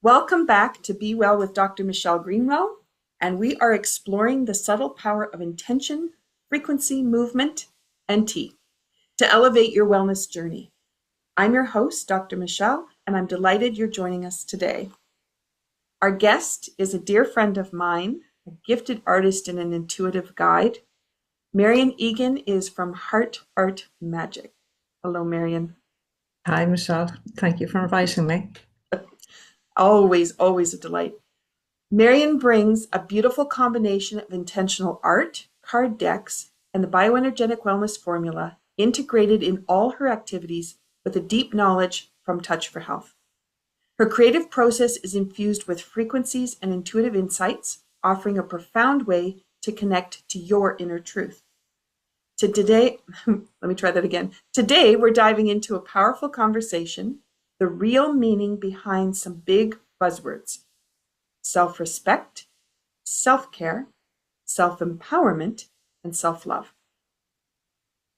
Welcome back to Be Well with Dr. Michelle Greenwell, and we are exploring the subtle power of intention, frequency, movement, and tea to elevate your wellness journey. I'm your host, Dr. Michelle, and I'm delighted you're joining us today. Our guest is a dear friend of mine, a gifted artist and an intuitive guide. Marian Egan is from Heart Art Magic. Hello, Marian. Hi, Michelle. Thank you for inviting me. Always a delight. Marian brings a beautiful combination of intentional art, card decks, and the BioEnergetic Wellness Formula integrated in all her activities with a deep knowledge from Touch for Health. Her creative process is infused with frequencies and intuitive insights, offering a profound way to connect to your inner truth. Today, Today, we're diving into a powerful conversation, the real meaning behind some big buzzwords: self-respect, self-care, self-empowerment, and self-love.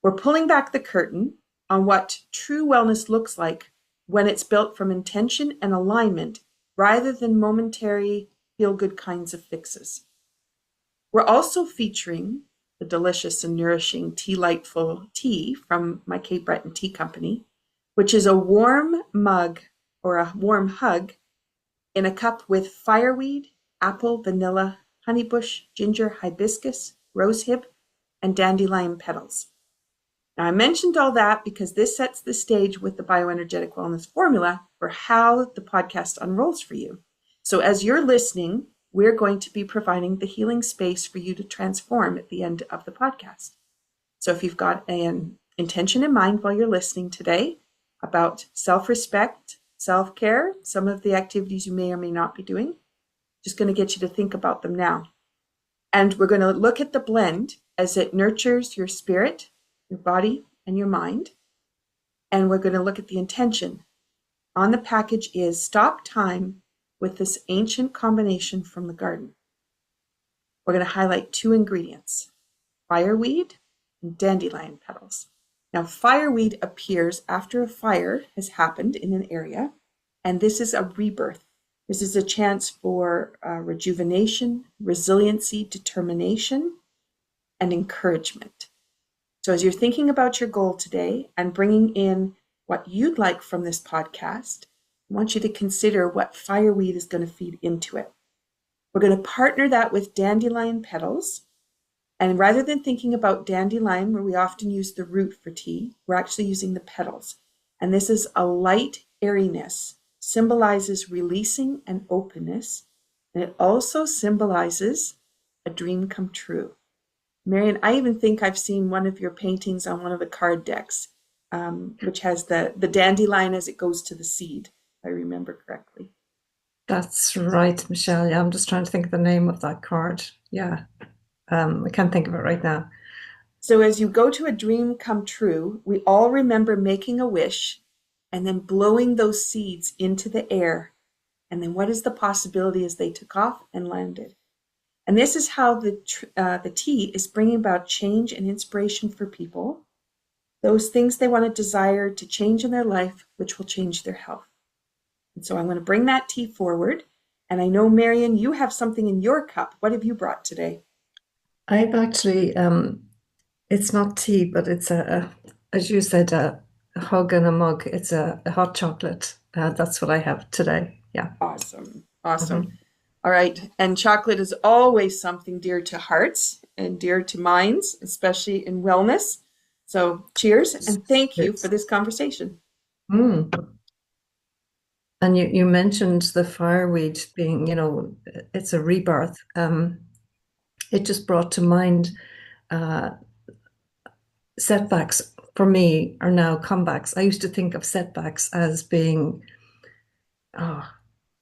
We're pulling back the curtain on what true wellness looks like when it's built from intention and alignment rather than momentary feel-good kinds of fixes. We're also featuring the delicious and nourishing Tea-Lightful tea from my Cape Breton Tea Company, which is a warm mug or a warm hug in a cup with fireweed, apple, vanilla, honeybush, ginger, hibiscus, rosehip, and dandelion petals. Now, I mentioned all that because this sets the stage with the BioEnergetic Wellness Formula for how the podcast unrolls for you. So as you're listening, we're going to be providing the healing space for you to transform at the end of the podcast. So if you've got an intention in mind while you're listening today about self-respect, self-care, some of the activities you may or may not be doing, just going to get you to think about them now. And we're going to look at the blend as it nurtures your spirit, your body, and your mind. And we're going to look at the intention. On the package is stop time with this ancient combination from the garden. We're going to highlight two ingredients: fireweed and dandelion petals. Now, fireweed appears after a fire has happened in an area, and this is a rebirth. This is a chance for rejuvenation, resiliency, determination, and encouragement. So as you're thinking about your goal today and bringing in what you'd like from this podcast, I want you to consider what fireweed is going to feed into it. We're going to partner that with dandelion petals. And rather than thinking about dandelion, where we often use the root for tea, we're actually using the petals. And this is a light airiness, symbolizes releasing and openness. And it also symbolizes a dream come true. Marian, I even think I've seen one of your paintings on one of the card decks, which has the dandelion as it goes to the seed, if I remember correctly. That's right, Michelle. Yeah, I'm just trying to think of the name of that card. Yeah, I can't think of it right now. So as you go to a dream come true, we all remember making a wish and then blowing those seeds into the air. And then what is the possibility as they took off and landed? And this is how the tea is bringing about change and inspiration for people, those things they want to desire to change in their life, which will change their health. And so I'm going to bring that tea forward. And I know, Marian, you have something in your cup. What have you brought today? I've actually, it's not tea, but it's as you said, a hug and a mug. It's a hot chocolate. That's what I have today. Yeah. Awesome. Mhm. All right. And chocolate is always something dear to hearts and dear to minds, especially in wellness. So cheers and thank you for It's, this conversation. mm. And you mentioned the fireweed being, it's a rebirth. It just brought to mind uh, setbacks for me are now comebacks. I used to think of setbacks as being oh,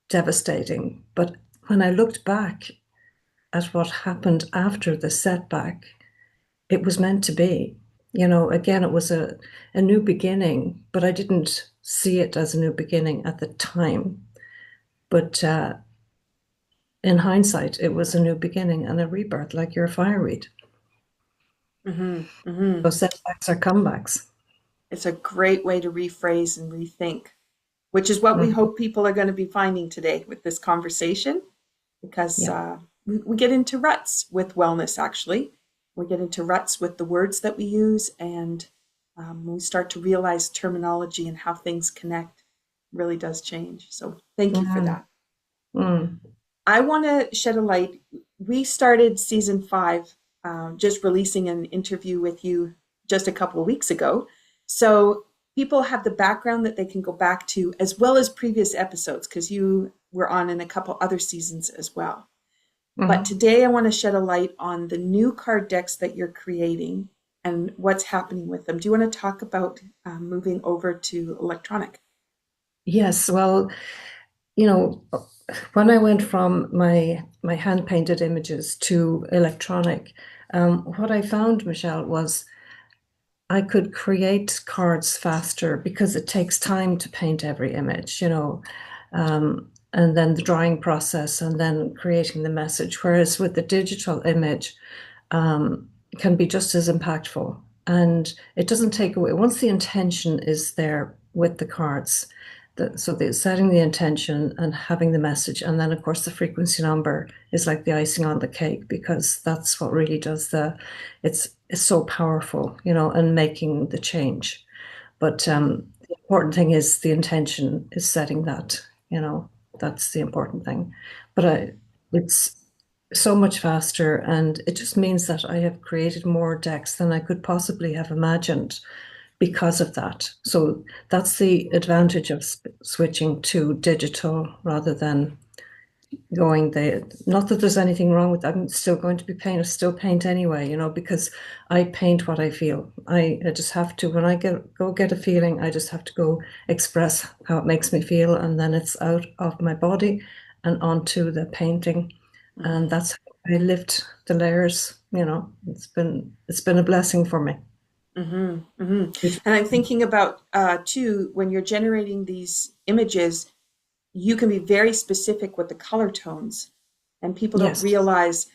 devastating, but when I looked back at what happened after the setback, it was meant to be. Again, it was a new beginning, but I didn't see it as a new beginning at the time. But in hindsight, it was a new beginning and a rebirth, like your fireweed. Hmm. Hmm. So setbacks are comebacks. It's a great way to rephrase and rethink. which is what we Mhm. hope people are going to be finding today with this conversation, because Yeah. we get into ruts with wellness, actually. We get into ruts with the words that we use, and we start to realize terminology and how things connect really does change. So thank you for Mm. that. Mm. I want to shed a light. We started season 5, just releasing an interview with you just a couple of weeks ago. So people have the background that they can go back to, as well as previous episodes, because you were on in a couple other seasons as well. But Mhm. today I want to shed a light on the new card decks that you're creating and what's happening with them. Do you want to talk about moving over to electronic? Yes, well, you know, when I went from my hand painted images to electronic, what I found, Michelle, was I could create cards faster because it takes time to paint every image, and then the drawing process and then creating the message. Whereas with the digital image, can be just as impactful. And it doesn't take away, once the intention is there with the cards, so the setting the intention and having the message, and then of course the frequency number is like the icing on the cake because that's what really does it's so powerful, and making the change. But the important thing is the intention is setting that, you know, that's the important thing. But it's so much faster, and it just means that I have created more decks than I could possibly have imagined because of that. So that's the advantage of switching to digital rather than going the not that there's anything wrong with that. I'm still going to be paint, still paint anyway, because I paint what I feel. I just have to when I get a feeling, I just have to go express how it makes me feel, and then it's out of my body and onto the painting. And Mm-hmm. that's how I lift the layers. It's been a blessing for me. Mm-hmm. Mm-hmm. It- And I'm thinking about too, when you're generating these images, you can be very specific with the color tones, and people don't yes. realize,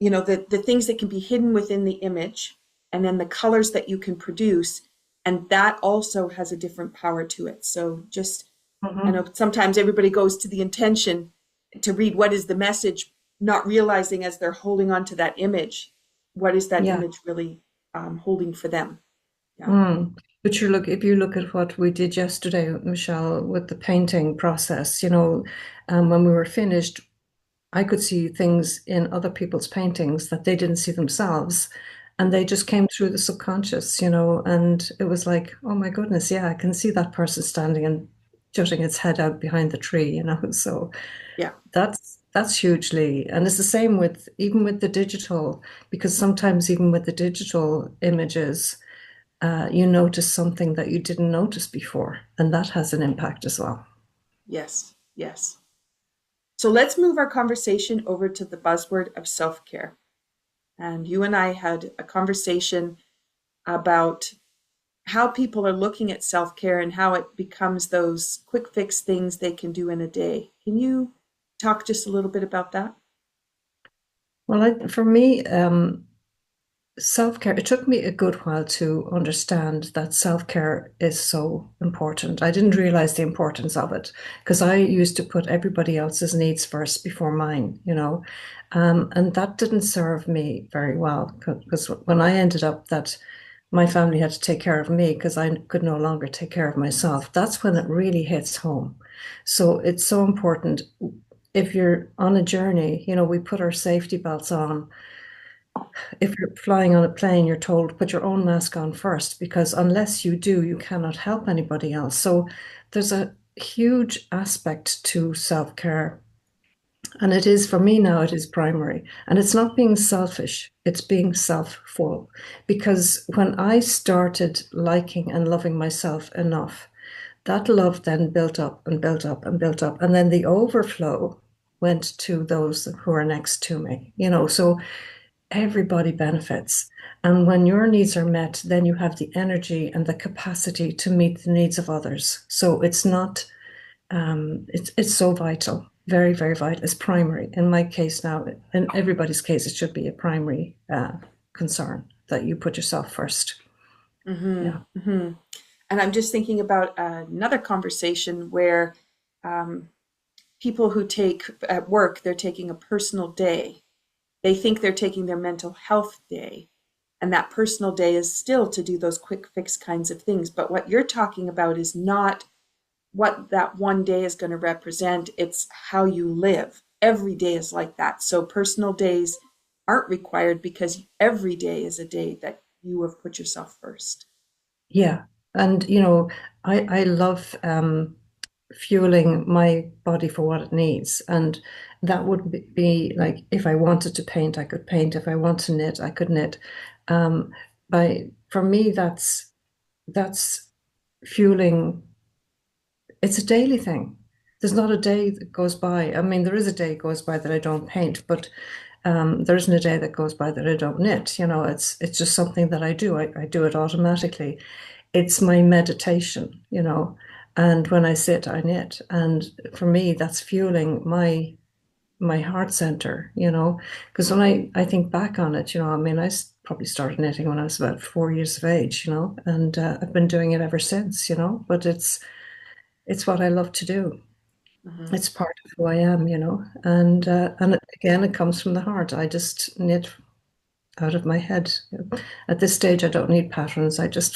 the things that can be hidden within the image, and then the colors that you can produce, and that also has a different power to it. So just, I know Mhm. sometimes everybody goes to the intention to read what is the message, not realizing as they're holding on to that image, what is that Yeah. image really holding for them. Yeah. Mm. But if you look at what we did yesterday, Michelle, with the painting process, when we were finished, I could see things in other people's paintings that they didn't see themselves. And they just came through the subconscious, and it was like, oh my goodness, yeah, I can see that person standing and jutting its head out behind the tree. So Yeah. that's hugely, and it's the same with even with the digital, because sometimes even with the digital images, you notice something that you didn't notice before, and that has an impact as well. Yes. Yes. So let's move our conversation over to the buzzword of self care. And you and I had a conversation about how people are looking at self care and how it becomes those quick fix things they can do in a day. Can you talk just a little bit about that? Well, for me, self-care, it took me a good while to understand that self-care is so important. I didn't realize the importance of it because I used to put everybody else's needs first before mine. And that didn't serve me very well because when I ended up that my family had to take care of me because I could no longer take care of myself, that's when it really hits home. So it's so important. If you're on a journey, we put our safety belts on. If you're flying on a plane, you're told put your own mask on first because unless you do, you cannot help anybody else. So there's a huge aspect to self-care. And it is, for me now, it is primary. And it's not being selfish, it's being self-full. Because when I started liking and loving myself enough, that love then built up and built up and built up. And then the overflow went to those who are next to me. So everybody benefits. And when your needs are met, then you have the energy and the capacity to meet the needs of others. So it's not, it's so vital, very, very vital. It's primary. In my case now, in everybody's case, it should be a primary concern that you put yourself first. Mm-hmm. Yeah. Mm-hmm. And I'm just thinking about another conversation where um, people who take at work, they're taking a personal day. They think they're taking their mental health day. And that personal day is still to do those quick fix kinds of things. But what you're talking about is not what that one day is going to represent, it's how you live. Every day is like that. So personal days aren't required because every day is a day that you have put yourself first. Yeah. And, I love fueling my body for what it needs. And that would be like if I wanted to paint, I could paint. If I want to knit, I could knit. Um, for me, that's fueling. It's a daily thing. There's not a day that goes by. I mean, there is a day goes by that I don't paint, but there isn't a day that goes by that I don't knit. It's just something that I do. I do it automatically. It's my meditation, and when I sit, I knit. And for me, that's fueling my heart center, because when I think back on it, I mean, probably started knitting when I was about 4 years of age, and I've been doing it ever since, but it's what I love to do. Mm-hmm. It's part of who I am, and again, it comes from the heart. I just knit out of my head. At this stage, I don't need patterns. I just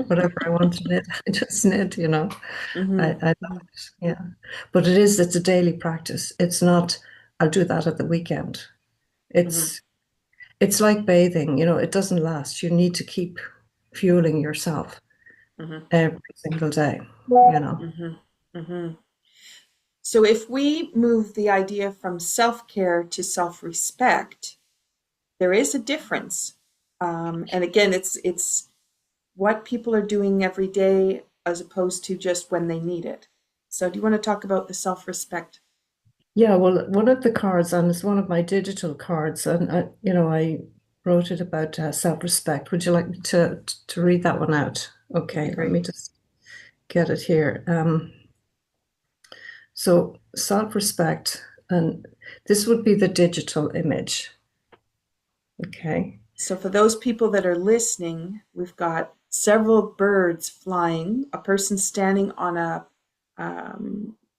whatever I want to knit, I just knit. Mm-hmm. I love it. Yeah, but it's a daily practice. It's not. I'll do that at the weekend. Mm-hmm. It's it's like bathing. It doesn't last. You need to keep fueling yourself Mm-hmm. every single day. Mm-hmm. Mm-hmm. So if we move the idea from self-care to self-respect, there is a difference. And again, it's what people are doing every day as opposed to just when they need it. So do you want to talk about the self-respect? Yeah, well, one of the cards, and it's one of my digital cards, and I wrote it about self-respect. Would you like me to read that one out? That'd be Okay, let great. me just get it here. So self-respect, and this would be the digital image. Okay. So for those people that are listening, we've got several birds flying, a person standing on a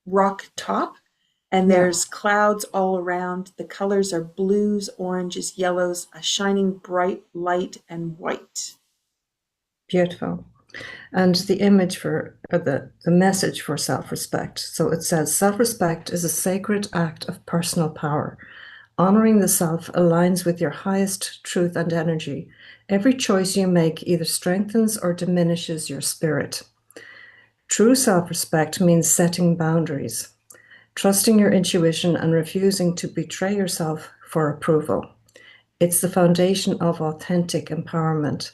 rock top, and Yeah, there's clouds all around. The colors are blues, oranges, yellows, a shining bright light, and white. beautiful. And the image or the message for self-respect. So it says self-respect is a sacred act of personal power. Honoring the self aligns with your highest truth and energy. Every choice you make either strengthens or diminishes your spirit. True self respect means setting boundaries, trusting your intuition, and refusing to betray yourself for approval. It's the foundation of authentic empowerment.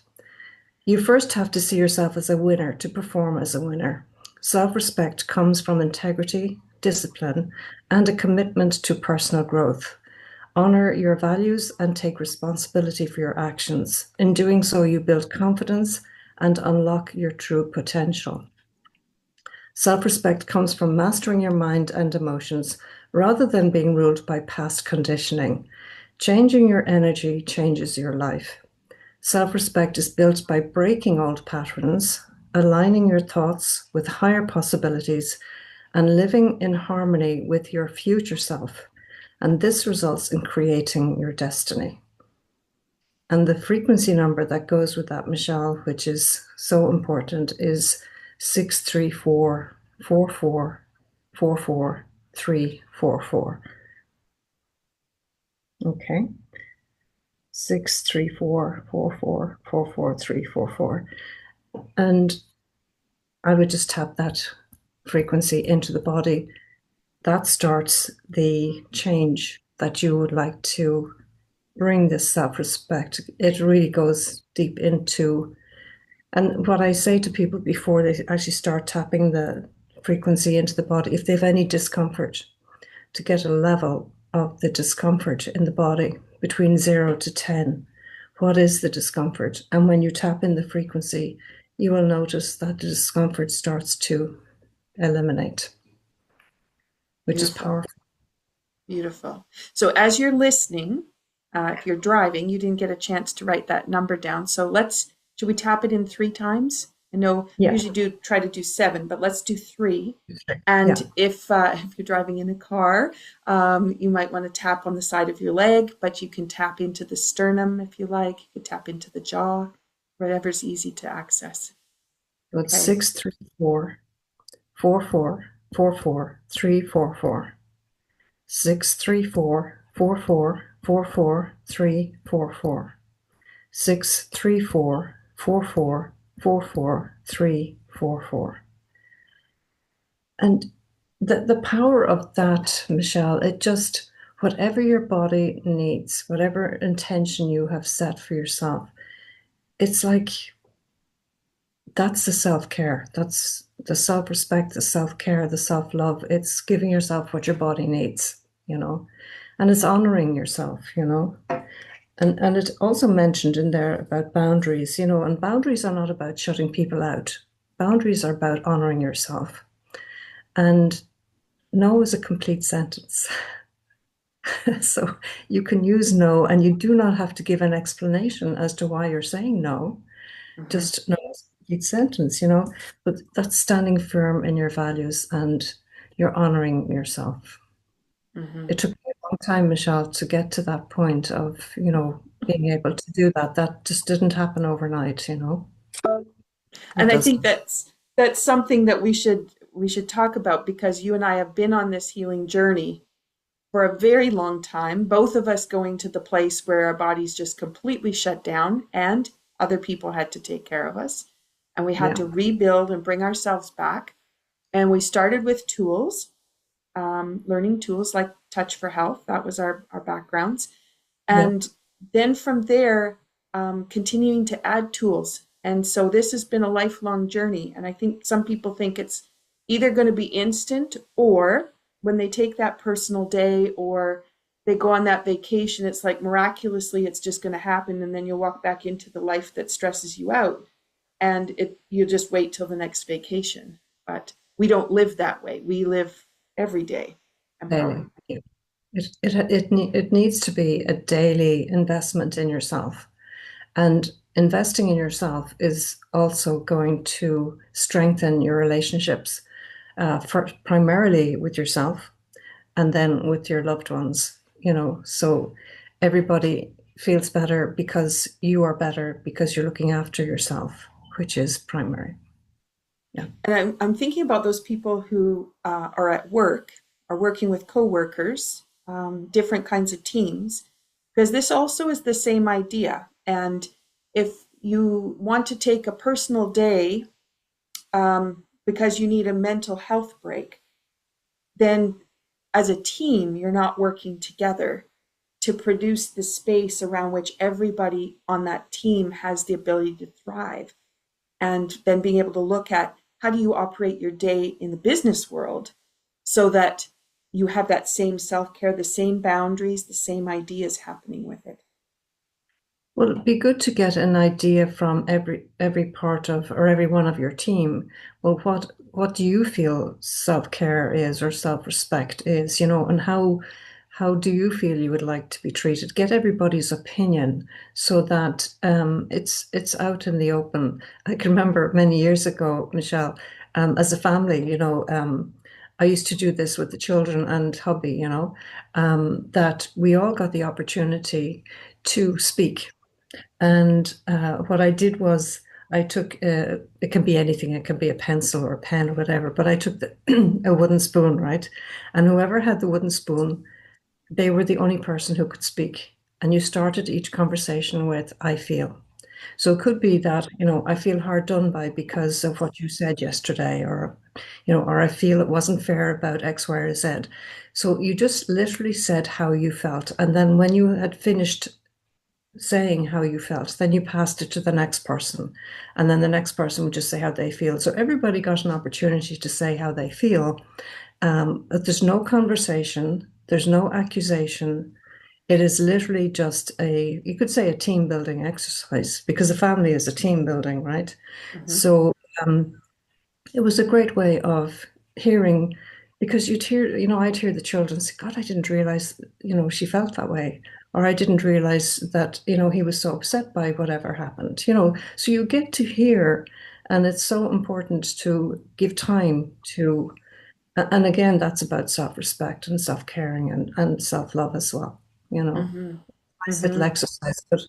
You first have to see yourself as a winner to perform as a winner. Self respect comes from integrity, discipline, and a commitment to personal growth. Honor your values and take responsibility for your actions. In doing so, you build confidence and unlock your true potential. Self respect comes from mastering your mind and emotions rather than being ruled by past conditioning. Changing your energy changes your life. Self respect is built by breaking old patterns, aligning your thoughts with higher possibilities, and living in harmony with your future self. And this results in creating your destiny. And the frequency number that goes with that, Michelle, which is so important, is 6344444 Okay. 6344444. And I would just tap that frequency into the body. That starts the change that you would like to bring, this self-respect. It really goes deep into, and what I say to people before they actually start tapping the frequency into the body, if they have any discomfort, to get a level of the discomfort in the body between 0 to 10. What is the discomfort? And when you tap in the frequency, you will notice that the discomfort starts to eliminate, which is Beautiful. powerful. Beautiful. So as you're listening, if you're driving, you didn't get a chance to write that number down. So should we tap it in 3 times? I know Yeah. usually do try to do 7, but let's do 3. Yeah. And if you're driving in a car, you might want to tap on the side of your leg, but you can tap into the sternum if you like. You can tap into the jaw, whatever's easy to access. So it's Okay. 634 4444 344. 634 4444 344. 634 4444 344. And the power of that, Michelle, it just, whatever your body needs, whatever intention you have set for yourself, it's like that's the self-care. That's the self-respect, the self-care, the self-love. It's giving yourself what your body needs, you know, and it's honoring yourself, you know. And it also mentioned in there about boundaries, you know, and boundaries are not about shutting people out. Boundaries are about honoring yourself. And no is a complete sentence. So you can use no, and you do not have to give an explanation as to why you're saying no. Hmm. Just no is a complete sentence, you know, but that's standing firm in your values and you're honoring yourself. Hmm. It took me a long time, Michelle, to get to that point of, you know, being able to do that. That just didn't happen overnight, you know. It And I think doesn't. that's something that we should talk about because you and I have been on this healing journey for a very long time, both of us going to the place where our bodies just completely shut down and other people had to take care of us. And we had Yeah. to rebuild and bring ourselves back. And we started with tools, learning tools like Touch for Health. That was our backgrounds. Yeah. And then from there, continuing to add tools. And so this has been a lifelong journey. And I think some people think it's either going to be instant or when they take that personal day or they go on that vacation, it's like miraculously it's just going to happen. And then you'll walk back into the life that stresses you out. And you just wait till the next vacation. But we don't live that way. We live every day Daily. empowering. It needs to be a daily investment in yourself. And investing in yourself is also going to strengthen your relationships, primarily with yourself and then with your loved ones, you know. So everybody feels better because you are better because you're looking after yourself, which is primary. Yeah. And I'm thinking about those people who are at work, are working with coworkers, different kinds of teams, because this also is the same idea. And if you want to take a personal day because you need a mental health break, then as a team, you're not working together to produce the space around which everybody on that team has the ability to thrive. And then being able to look at how do you operate your day in the business world so that you have that same self-care, the same boundaries, the same ideas happening with it. Well, it'd be good to get an idea from every part of or every one of your team. Well, what do you feel self-care is or self-respect is, you know, and how do you feel you would like to be treated? Get everybody's opinion so that it's out in the open. I can remember many years ago, Michelle, as a family, you know, I used to do this with the children and hubby, you know, that we all got the opportunity to speak and what I did was I took it can be anything, it can be a pencil or a pen or whatever, but I took a wooden spoon, right? And whoever had the wooden spoon, they were the only person who could speak. And you started each conversation with, I feel. So it could be that, you know, I feel hard done by because of what you said yesterday, or, you know, or I feel it wasn't fair about X, Y, or Z. So you just literally said how you felt. And then when you had finished saying how you felt. Then you passed it to the next person. And then the next person would just say how they feel. So everybody got an opportunity to say how they feel. But there's no conversation, there's no accusation. It is literally just you could say a team building exercise because a family is a team building, right? Mm-hmm. So it was a great way of hearing because you'd hear, you know, I'd hear the children say, God, I didn't realize, you know, she felt that way. Or I didn't realize that, you know, he was so upset by whatever happened, you know. So you get to hear And it's so important to give time to, and again, that's about self-respect and self-caring and self-love as well. You know, Mm-hmm. nice little Mm-hmm. exercise, but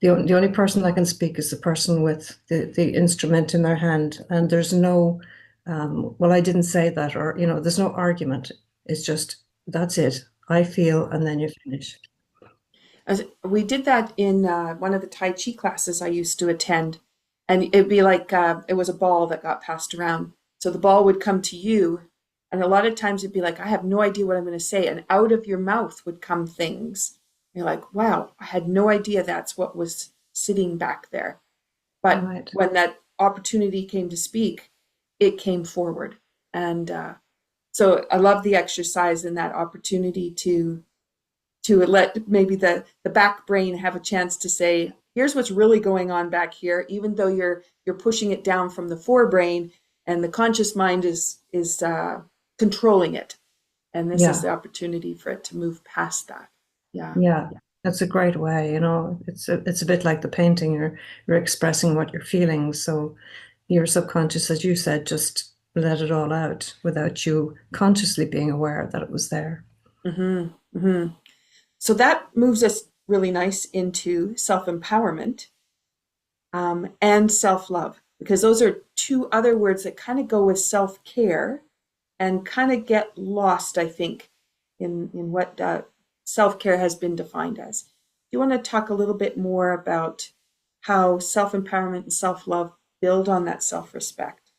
the only person that can speak is the person with the instrument in their hand. And there's no, well, I didn't say that, or, there's no argument. It's just, that's it. I feel, and then you finish. We did that in one of the Tai Chi classes I used to attend. And it'd be like it was a ball that got passed around. So the ball would come to you. And a lot of times it'd be like, I have no idea what I'm going to say. And out of your mouth would come things. You're like, wow, I had no idea that's what was sitting back there. But Right. when that opportunity came to speak, it came forward. And so I love the exercise and that opportunity to let maybe the back brain have a chance to say, here's what's really going on back here, even though you're pushing it down from the forebrain, and the conscious mind is controlling it. And this is Yeah. the opportunity for it to move past that. Yeah. Yeah. That's a great way, it's a bit like the painting. You're expressing what you're feeling. So your subconscious, as you said, just let it all out without you consciously being aware that it was there. Mm-hmm. Mm-hmm. So that moves us really nice into self-empowerment, and self-love, because those are two other words that kind of go with self-care and kind of get lost, I think, in what self-care has been defined as. Do you want to talk a little bit more about how self-empowerment and self-love build on that self-respect?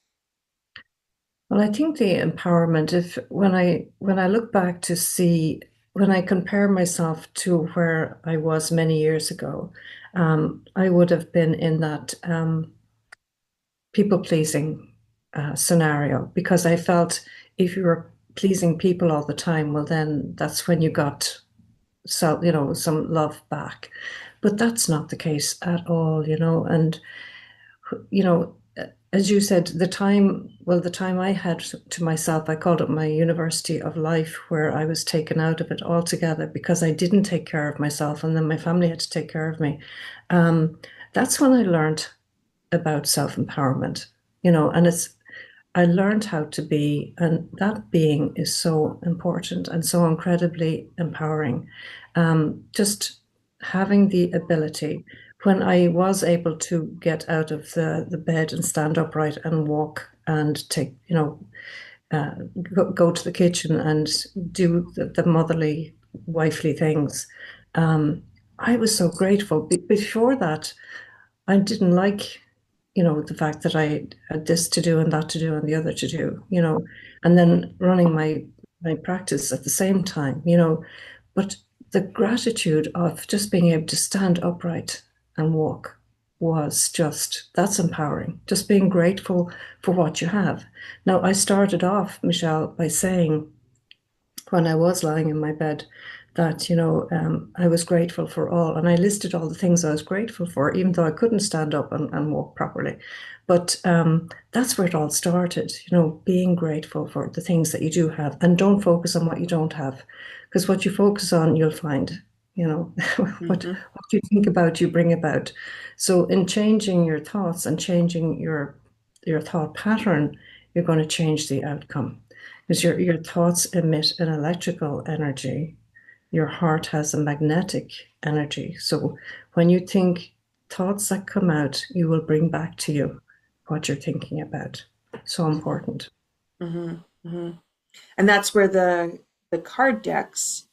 Well, I think the empowerment, if when I look back to see when I compare myself to where I was many years ago, I would have been in that people pleasing scenario because I felt if you were pleasing people all the time, well, then that's when you got some love back. But that's not the case at all, and you know, as you said, the time I had to myself, I called it my university of life, where I was taken out of it altogether because I didn't take care of myself, and then my family had to take care of me. Um, that's when I learned about self-empowerment, and I learned how to be, and that being is so important and so incredibly empowering. Just having the ability, when I was able to get out of the bed and stand upright and walk and take, uh, go to the kitchen and do the motherly, wifely things, um, I was so grateful. Before that, I didn't like, the fact that I had this to do and that to do and the other to do, and then running my practice at the same time, but the gratitude of just being able to stand upright and walk was just, that's empowering. Just being grateful for what you have. Now, I started off, Michelle, by saying when I was lying in my bed that, I was grateful for all. And I listed all the things I was grateful for, even though I couldn't stand up and walk properly. But that's where it all started, being grateful for the things that you do have and don't focus on what you don't have. Because what you focus on, you'll find, Mm-hmm. what you think about, you bring about. So in changing your thoughts and changing your thought pattern, you're going to change the outcome because your thoughts emit an electrical energy. Your heart has a magnetic energy. So when you think thoughts that come out, you will bring back to you what you're thinking about. So important. Mm-hmm. Mm-hmm. And that's where the card decks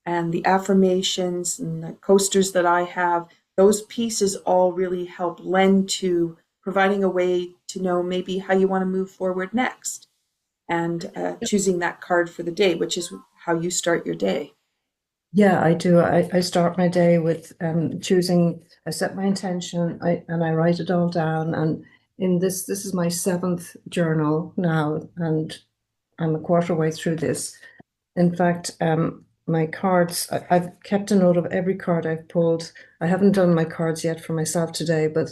and the affirmations and the coasters that I have, those pieces all really help lend to providing a way to know maybe how you want to move forward next, and choosing that card for the day, which is how you start your day. Yeah, I do. I start my day with choosing, I set my intention, and I write it all down. And this is my seventh journal now, and I'm a quarter way through this. In fact, my cards, I've kept a note of every card I've pulled. I haven't done my cards yet for myself today, but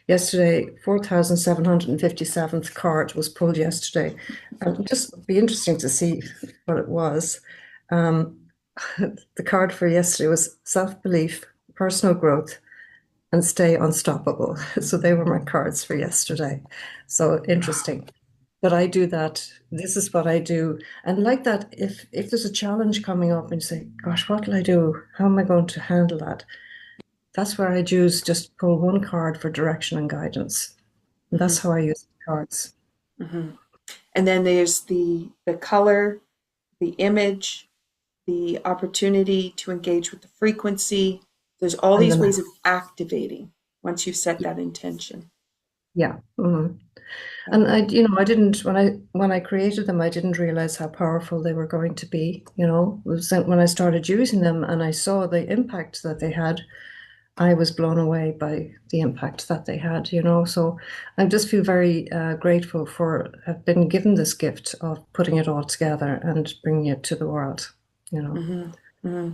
yesterday, 4,757th card was pulled yesterday. And just be interesting to see what it was. Um, the card for yesterday was self-belief, personal growth, and stay unstoppable. So they were my cards for yesterday. So Wow. interesting. But I do that. This is what I do. And like that, if there's a challenge coming up and you say, gosh, what will I do? How am I going to handle that? That's where I choose just pull one card for direction and guidance. And that's Hmm. how I use the cards. Hmm. And then there's the color, the image, the opportunity to engage with the frequency. There's all And these then, ways of activating once you set that intention. yeah. Mhm. Yeah. And I didn't when I created them, I didn't realize how powerful they were going to be. It was when I started using them and I saw the impact that they had. I was blown away by the impact that they had. So I just feel very grateful for have been given this gift of putting it all together and bringing it to the world. Hmm. Hmm.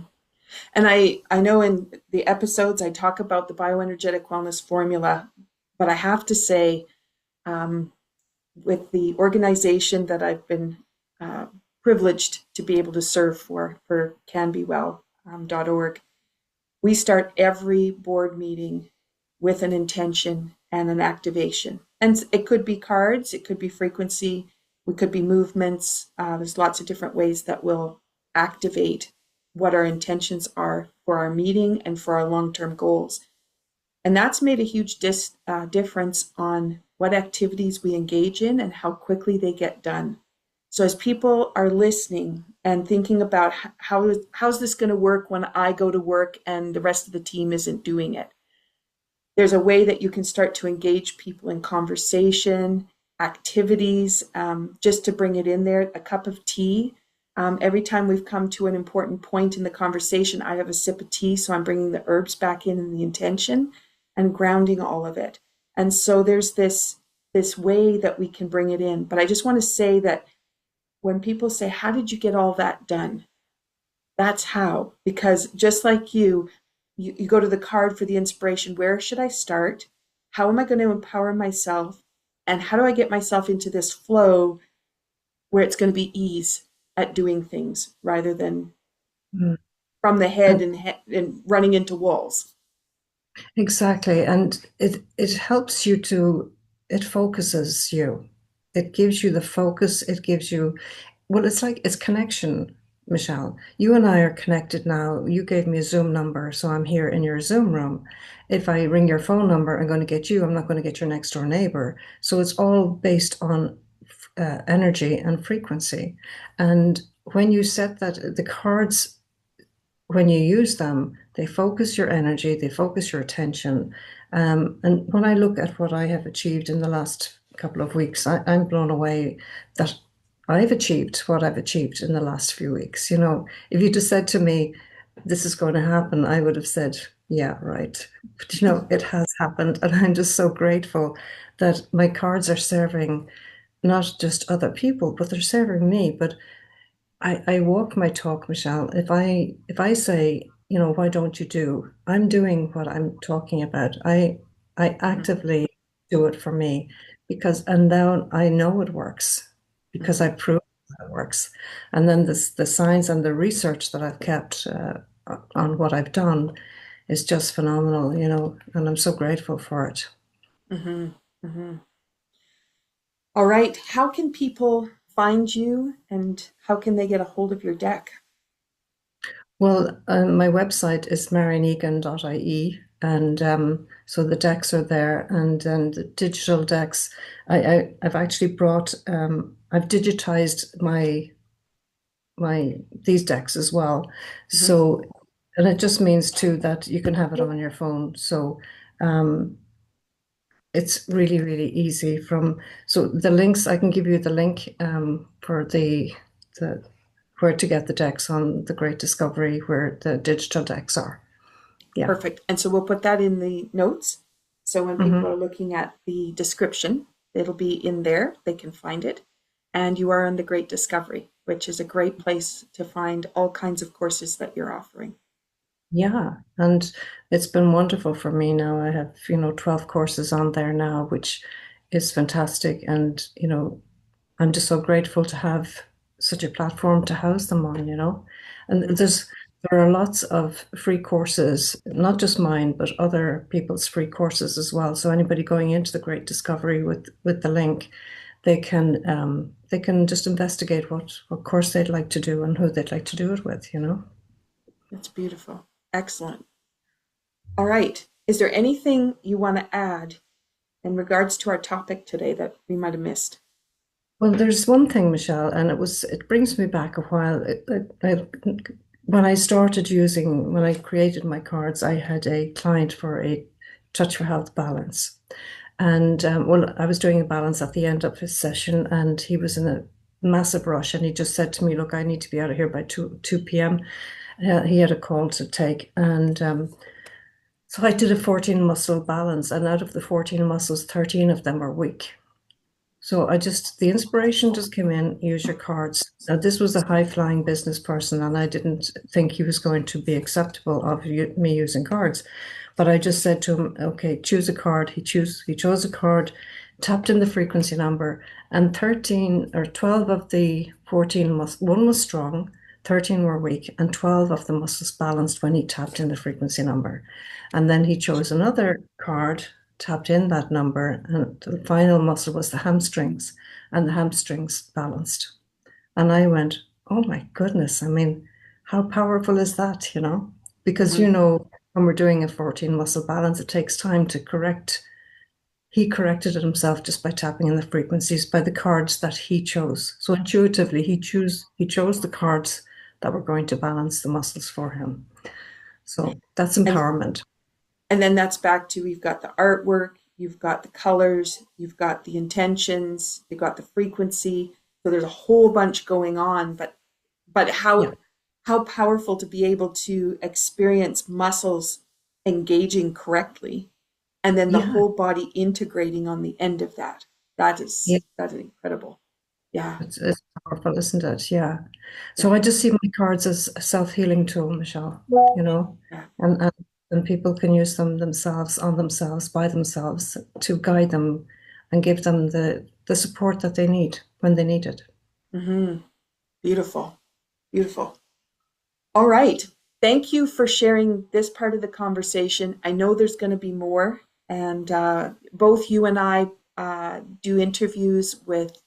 And I know in the episodes I talk about the bioenergetic wellness formula, but I have to say, um, with the organization that I've been uh, privileged to be able to serve for canbewell.org, we start every board meeting with an intention and an activation. And it could be cards, it could be frequency, it could be movements. There's lots of different ways that will activate what our intentions are for our meeting and for our long term goals. And that's made a huge difference on what activities we engage in and how quickly they get done. So as people are listening and thinking about how's this going to work when I go to work and the rest of the team isn't doing it, there's a way that you can start to engage people in conversation, activities, just to bring it in there. A cup of tea. Every time we've come to an important point in the conversation, I have a sip of tea, so I'm bringing the herbs back in the intention and grounding all of it. And so there's this way that we can bring it in. But I just want to say that when people say, "How did you get all that done?" That's how, because just like you go to the card for the inspiration. Where should I start? How am I going to empower myself? And how do I get myself into this flow where it's going to be ease at doing things rather than Mm. from the head And and running into walls? exactly. And it helps you it focuses you. It gives you the focus. It gives you, well, it's connection, Michelle. You and I are connected now. You gave me a Zoom number, so I'm here in your Zoom room. If I ring your phone number, I'm going to get you. I'm not going to get your next door neighbor. So it's all based on energy and frequency. And when you set that, the cards, when you use them, they focus your energy, they focus your attention. And when I look at what I have achieved in the last couple of weeks, I'm blown away that I've achieved what I've achieved in the last few weeks. If you just said to me, this is going to happen, I would have said, yeah, right. But it has happened. And I'm just so grateful that my cards are serving not just other people, but they're serving me. But I walk my talk, Michelle. If I say, why don't you do? I'm doing what I'm talking about. I Mm-hmm. actively do it for me because and now I know it works because I Mm-hmm. prove that it works. And then the science and the research that I've kept on what I've done is just phenomenal, and I'm so grateful for it. Mm-hmm. Mm-hmm. All right. How can people find you and how can they get a hold of your deck? Well, my website is marianegan.ie, and so the decks are there, and the digital decks. I've actually I've digitized my these decks as well. Mm-hmm. So, and it just means too that you can have it on your phone. So, um, it's really, really easy so the links, I can give you the link for the where to get the decks on the Great Discovery, where the digital decks are. Yeah. Perfect. And so we'll put that in the notes. So when people Hmm. are looking at the description, it'll be in there. They can find it. And you are on the Great Discovery, which is a great place to find all kinds of courses that you're offering. Yeah. And it's been wonderful for me now. I have, 12 courses on there now, which is fantastic. And, I'm just so grateful to have such a platform to house them on. And Mhm. There are lots of free courses, not just mine, but other people's free courses as well. So anybody going into the Great Discovery with the link, they can just investigate what course they'd like to do and who they'd like to do it with, you know. That's beautiful. Excellent. All right. Is there anything you want to add in regards to our topic today that we might have missed? Well, there's one thing, Michelle, and it brings me back a while. When I started when I created my cards, I had a client for a Touch for Health balance. And well, I was doing a balance at the end of his session, and he was in a massive rush. And he just said to me, "Look, I need to be out of here by 2 p.m." He had a call to take. And so I did a 14 muscle balance. And out of the 14 muscles, 13 of them were weak. So the inspiration just came in, use your cards. Now, this was a high flying business person, and I didn't think he was going to be acceptable of me using cards. But I just said to him, okay, choose a card. He chose a card, tapped in the frequency number, and 13 or 12 of the 14 one was strong, 13 were weak, and 12 of the muscles balanced when he tapped in the frequency number. And then he chose another card, tapped in that number, and the final muscle was the hamstrings, and the hamstrings balanced. And I went, oh my goodness, I mean, how powerful is that, you know? Because, Mm-hmm. when we're doing a 14 muscle balance, it takes time to correct. He corrected it himself just by tapping in the frequencies by the cards that he chose. So intuitively, he chose the cards that were going to balance the muscles for him. So that's And empowerment. and then that's back to we've got the artwork, you've got the colors, you've got the intentions, you've got the frequency. So there's a whole bunch going on, but Yeah. how powerful to be able to experience muscles engaging correctly and then the Yeah. whole body integrating on the end of that. Yeah. That is incredible. Yeah. It's powerful, isn't it? Yeah. Yeah. So I just see my cards as a self-healing tool, Michelle, Yeah. and, and and people can use them themselves, on themselves, by themselves, to guide them and give them the support that they need when they need it. Mm-hmm. Beautiful. Beautiful. All right. Thank you for sharing this part of the conversation. I know there's going to be more, and both you and I do interviews with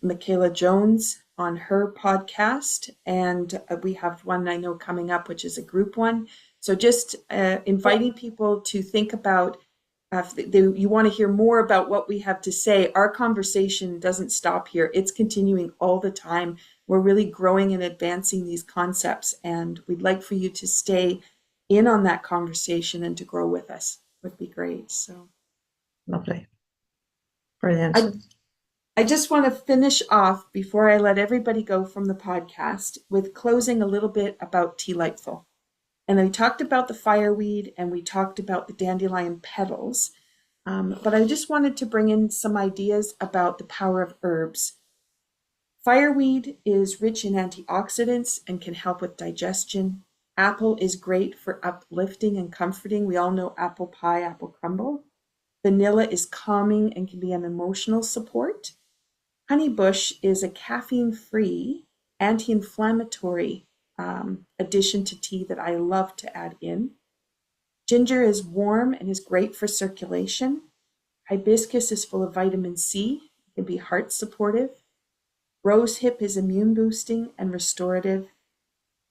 Michaela Jones on her podcast, and we have one I know coming up, which is a group one. So just inviting people to think about if you want to hear more about what we have to say. Our conversation doesn't stop here; it's continuing all the time. We're really growing and advancing these concepts, and we'd like for you to stay in on that conversation and to grow with us. Would be great. So Lovely. Brilliant. I I just want to finish off before I let everybody go from the podcast with closing a little bit about Tea Lightful. And we talked about the fireweed and we talked about the dandelion petals. But I just wanted to bring in some ideas about the power of herbs. Fireweed is rich in antioxidants and can help with digestion. Apple is great for uplifting and comforting. We all know apple pie, apple crumble. Vanilla is calming and can be an emotional support. Honeybush is a caffeine-free, anti-inflammatory addition to tea that I love to add in. Ginger is warm and is great for circulation. Hibiscus is full of vitamin C, it can be heart supportive. Rosehip is immune boosting and restorative.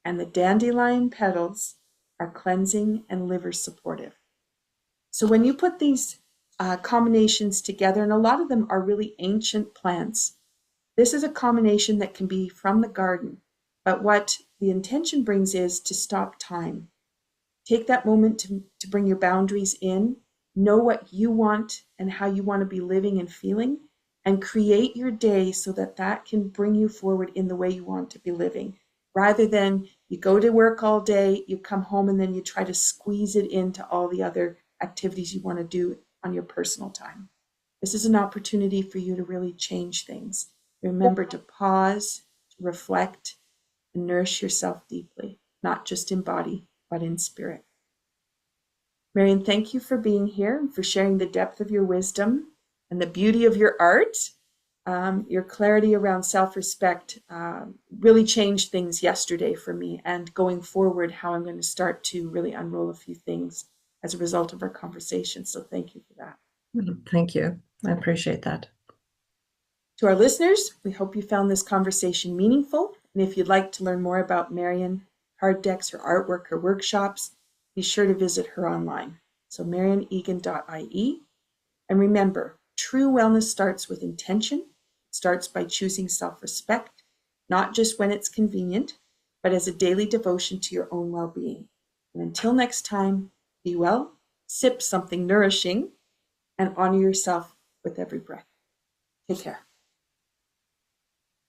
And the dandelion petals are cleansing and liver supportive. So when you put these combinations together, and a lot of them are really ancient plants, this is a combination that can be from the garden. But what the intention brings is to stop time. Take that moment to bring your boundaries in, know what you want and how you want to be living and feeling, and create your day so that that can bring you forward in the way you want to be living. Rather than you go to work all day, you come home, and then you try to squeeze it into all the other activities you want to do on your personal time. This is an opportunity for you to really change things. Remember to pause, to reflect, and nourish yourself deeply, not just in body, but in spirit. Marian, thank you for being here and for sharing the depth of your wisdom and the beauty of your art. Your clarity around self-respect really changed things yesterday for me, and going forward, how I'm going to start to really unroll a few things as a result of our conversation. So thank you for that. Thank you. I appreciate that. To our listeners, we hope you found this conversation meaningful. And if you'd like to learn more about Marian, card decks, her artwork, her workshops, be sure to visit her online. So marianegan.ie. And remember, true wellness starts with intention. It starts by choosing self-respect, not just when it's convenient, but as a daily devotion to your own well-being. And until next time, be well, sip something nourishing, and honor yourself with every breath. Take care.